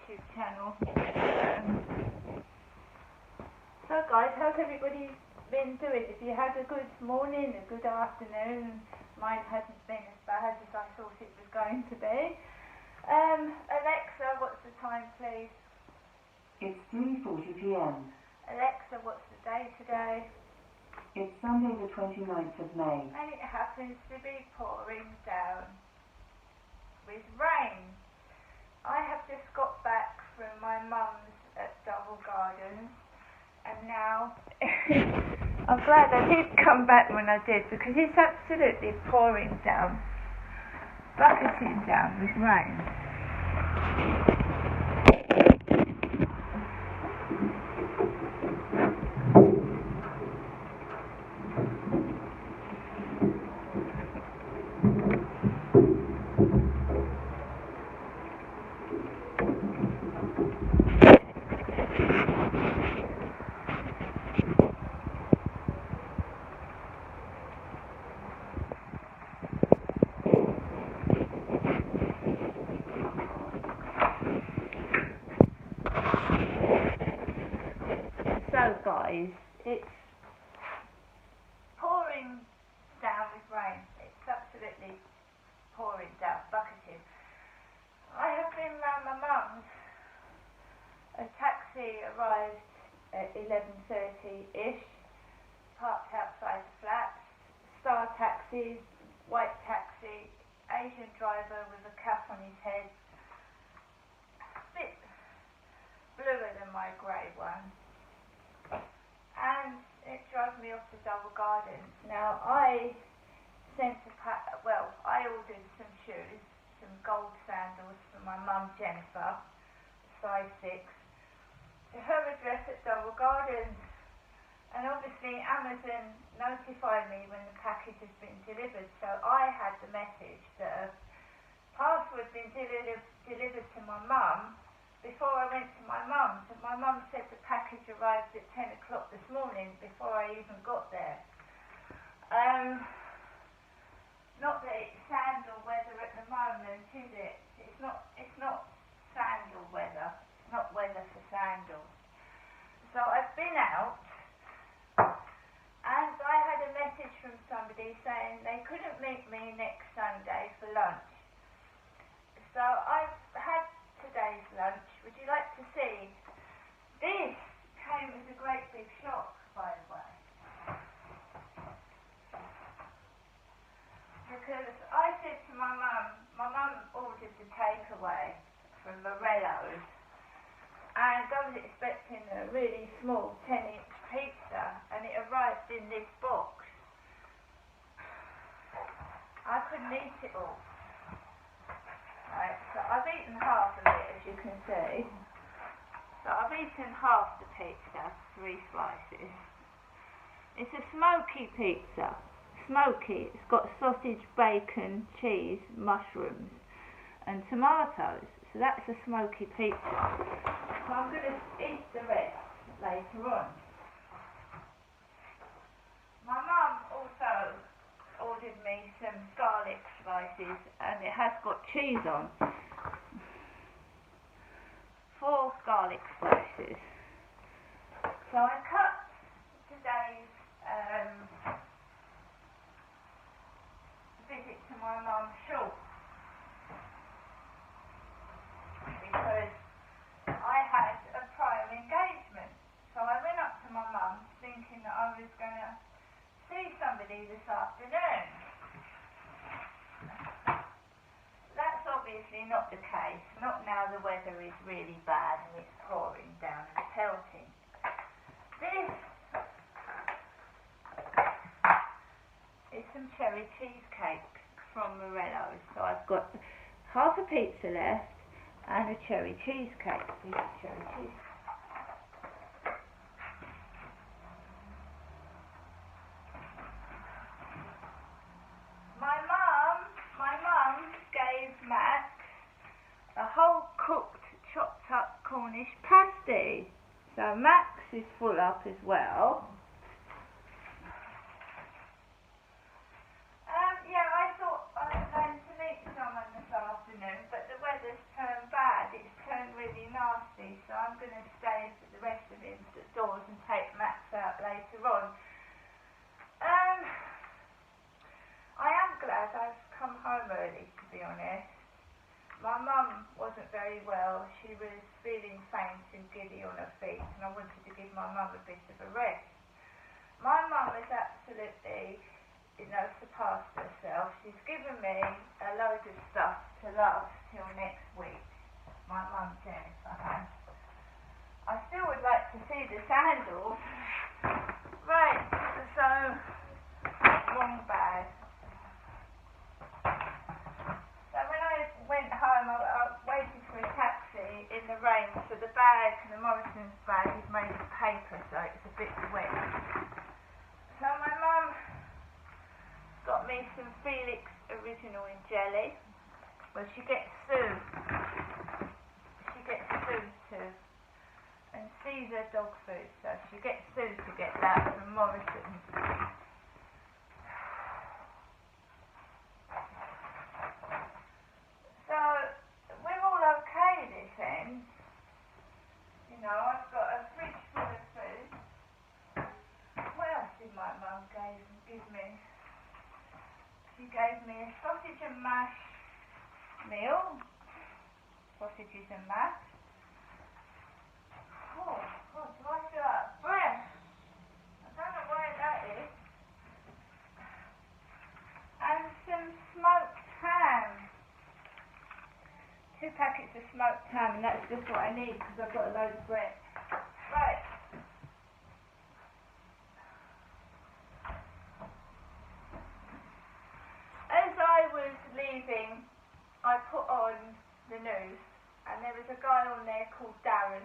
YouTube channel. So guys, how's everybody been doing? If you had a good morning, a good afternoon, mine hasn't been as bad as I thought it was going to be. Alexa, what's the time please? It's 3:40 p.m. Alexa, what's the day today? It's Sunday the 29th of May. And it happens to be pouring down with rain. I have just got back from my mum's at Double Gardens, and now I'm glad I did come back when I did, because it's absolutely pouring down, bucketing down with rain. So guys, it's pouring down with rain. It's absolutely pouring down, bucketing. I have been round my mum's. A taxi arrived at 11:30ish, parked outside the flat. Star taxi, white taxi, Asian driver with a cap on his head. A bit bluer than my grey one. And it drove me off to Double Gardens. Now I I ordered some shoes, some gold sandals for my mum Jennifer, size 6, to her address at Double Gardens. And obviously Amazon notified me when the package has been delivered, so I had the message that a parcel had been delivered to my mum before I went to my mum's, and my mum said the package arrived at 10 o'clock this morning before I even got there. Not that it's sandal weather at the moment, is it? It's not sandal weather. It's not weather for sandals. So I've been out, and I had a message from somebody saying they couldn't meet me next Sunday for lunch. So I've had today's lunch. Would you like to see? This came as a great big shock, by the way. Because I said to my mum ordered the takeaway from Morello's, and I was expecting a really small 10-inch pizza, and it arrived in this box. I couldn't eat it all. Right, so I've eaten half of it, as you can see. So I've eaten half the pizza, 3 slices. It's a smoky pizza. Smoky. It's got sausage, bacon, cheese, mushrooms, and tomatoes. So that's a smoky pizza. So I'm going to eat the rest later on. My mum also ordered me some garlic slices, and it has got cheese on. 4 garlic slices. So I cut today's visit to my mum short, because I had a prior engagement. So I went up to my mum thinking that I was going to see somebody this afternoon. That's obviously not the case. Not now the weather is really bad and it's pouring down and pelting. This is some cherry cheesecake from Morello's. So I've got half a pizza left and a cherry cheesecake. These are cherry cheesecake. My mum gave Max a whole cooked, chopped up Cornish pasty. So Max is full up as well. I thought I was going to meet someone this afternoon, but the weather's turned bad. It's turned really nice. very well. She was feeling faint and giddy on her feet, and I wanted to give my mum a bit of a rest. My mum has absolutely, surpassed herself. She's given me a load of stuff to last till next week. My mum Jennifer has. I still would like to see the sandals. Right, so wrong bag. So when I went home, I waited for a taxi in the rain, so the bag, the Morrison's bag, is made of paper, so it's a bit wet. So my mum got me some Felix Original in jelly. Well, she gets Sue. She gets Sue too. And Caesar dog food, so she gets Sue to get that from Morrison's. So we're all okay this end. I've got a fridge full of food. What else did my mum give me? She gave me a sausage and mash meal. Sausages and mash. Oh, God, do I feel out of breath? I don't know why that is. And some smoked ham. 2 packets of smoked ham, and that's just what I need because I've got a load of bread. Right. As I was leaving, I put on the news, and there was a guy on there called Darren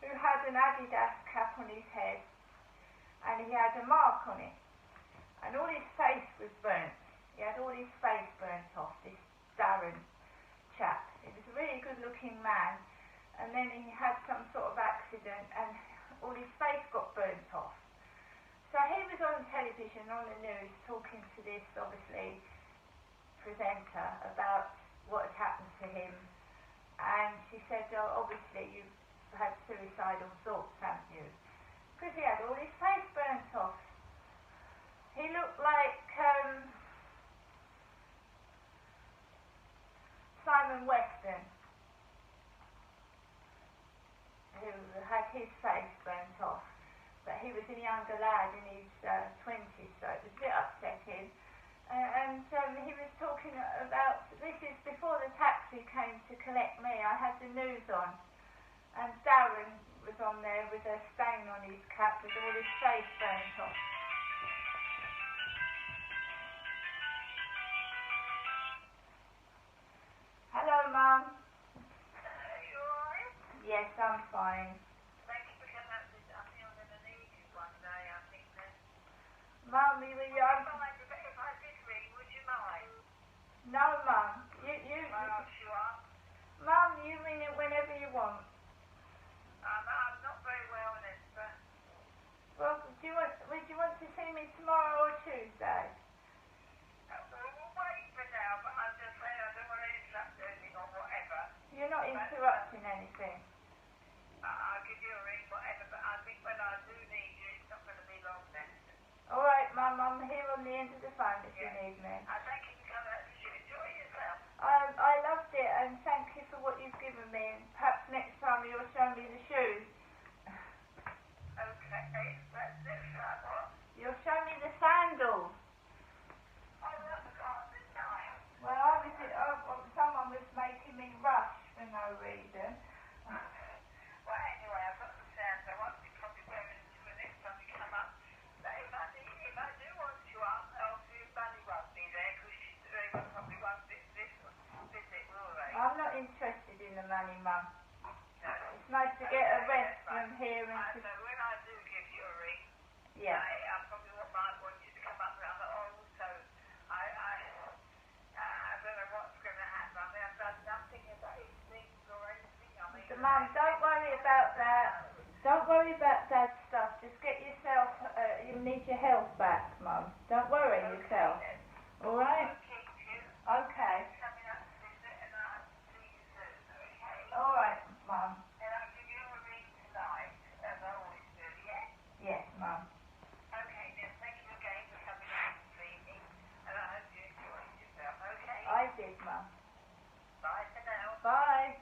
who had an Adidas cap on his head, and he had a mark on it, and all his face was burnt. He had all his face burnt off, this Darren chap. He was a really good-looking man, and then he had some sort of accident, and all his face got burnt off. So he was on television, on the news, talking to this, obviously, presenter about what had happened to him, and she said, oh, obviously you've had suicidal thoughts, haven't you? Because he had all his face burnt off. He looked like Simon Weston, who had his face burnt off, but he was a younger lad in his 20s, so it was a bit upsetting. And he was talking about, this is before the taxi came to collect me. I had the news on, and Darren was on there with a stain on his cap with all his face burnt off. Hello, Mum. Are you alright? Yes, I'm fine. Thank you for coming out. I think I'm going to need you one day, I think then. Mum, If I did ring, would you mind? No, Mum. I ask you up. Mum, you ring it whenever you want. I'm not very well, Elizabeth. Well, would you want to see me tomorrow or Tuesday? We'll wait for now, but I'm just saying I don't want to interrupt anything or whatever. You're not interrupting anything. I'll give you a ring, whatever, but I think when I do need you, it's not going to be long then. All right, Mum, I'm here on the end of the phone if you need me. I thank you for coming out. Did you enjoy yourself? I loved it, and thank you for what you've given me, and perhaps next time you'll show me the shoes. Okay, that's it. What? You'll show me the sandals. Oh, that's got the time. Well, someone was making me rush for no reason. Well, anyway, I've got the sound, so I won't be probably wearing it for the next time you come up. But if I do want you up, obviously Bunny won't be there, because they probably won't visit, will they? I'm not interested in the money, Mum. No. It's nice to get a rest from here and to... So when I do give you a ring, Yeah. I probably might want you to come up and I'm like, oh, so I don't know what's going to happen. I mean, I've done nothing about his things or anything. I mean, Mum, don't worry about that. Don't worry about that stuff. Just get yourself, you need your health back, Mum. Don't worry yourself. All right? I'll keep you. Okay. Coming up to visit and I'll see you soon, okay? All right, Mum. And I'll give you a ring tonight, as I always do, yeah? Yes, Mum. Okay, then thank you again for coming out this evening, and I hope you enjoyed yourself, okay? I did, Mum. Bye for now. Bye.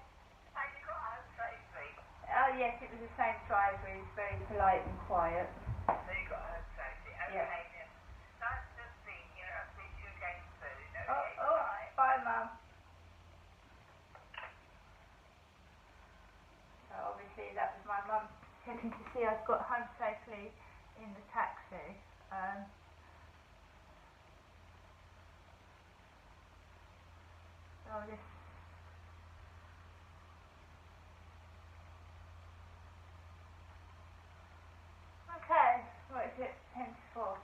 checking to see I've got home safely in the taxi. So I'll just okay, what is it? 10 to 4.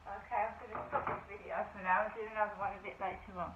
Okay, I'm going to stop this video for now and do another one a bit later on.